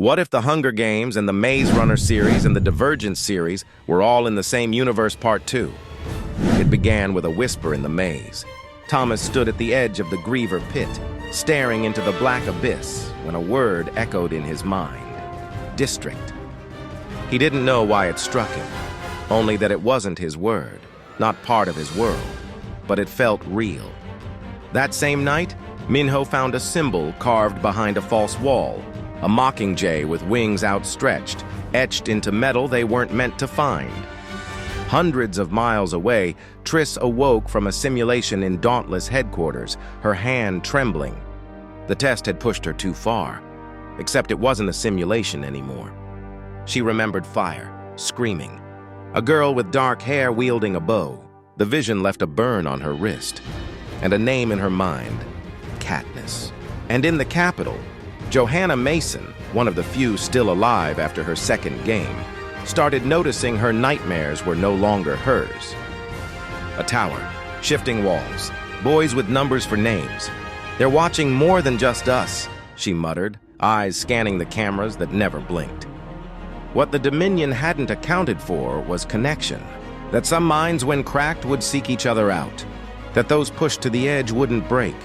What if the Hunger Games and the Maze Runner series and the Divergence series were all in the same universe Part 2? It began with a whisper in the maze. Thomas stood at the edge of the Griever pit, staring into the black abyss when a word echoed in his mind. District. He didn't know why it struck him, only that it wasn't his word, not part of his world, but it felt real. That same night, Minho found a symbol carved behind a false wall, a mockingjay with wings outstretched, etched into metal they weren't meant to find. Hundreds of miles away, Triss awoke from a simulation in Dauntless headquarters, her hand trembling. The test had pushed her too far, except it wasn't a simulation anymore. She remembered fire, screaming. A girl with dark hair wielding a bow. The vision left a burn on her wrist. And a name in her mind, Katniss. And in the capital, Johanna Mason, one of the few still alive after her second game, started noticing her nightmares were no longer hers. A tower, shifting walls, boys with numbers for names. They're watching more than just us, she muttered, eyes scanning the cameras that never blinked. What the Dominion hadn't accounted for was connection, that some minds when cracked would seek each other out, that those pushed to the edge wouldn't break,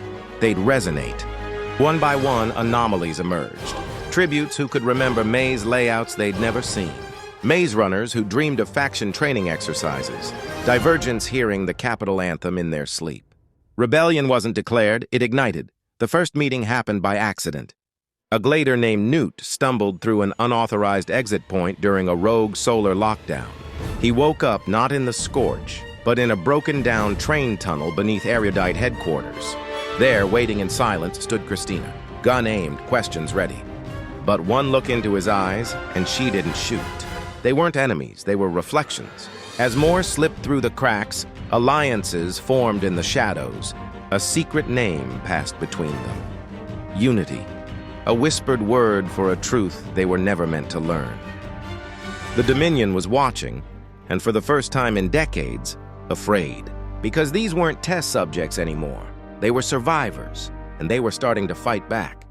they'd resonate. One by one, anomalies emerged. Tributes who could remember maze layouts they'd never seen. Maze runners who dreamed of faction training exercises. Divergence hearing the Capitol anthem in their sleep. Rebellion wasn't declared, it ignited. The first meeting happened by accident. A glader named Newt stumbled through an unauthorized exit point during a rogue solar lockdown. He woke up not in the Scorch, but in a broken-down train tunnel beneath Erudite headquarters. There, waiting in silence, stood Christina, gun aimed, questions ready. But one look into his eyes, and she didn't shoot. They weren't enemies, they were reflections. As more slipped through the cracks, alliances formed in the shadows. A secret name passed between them. Unity. A whispered word for a truth they were never meant to learn. The Dominion was watching, and for the first time in decades, afraid. Because these weren't test subjects anymore. They were survivors, and they were starting to fight back.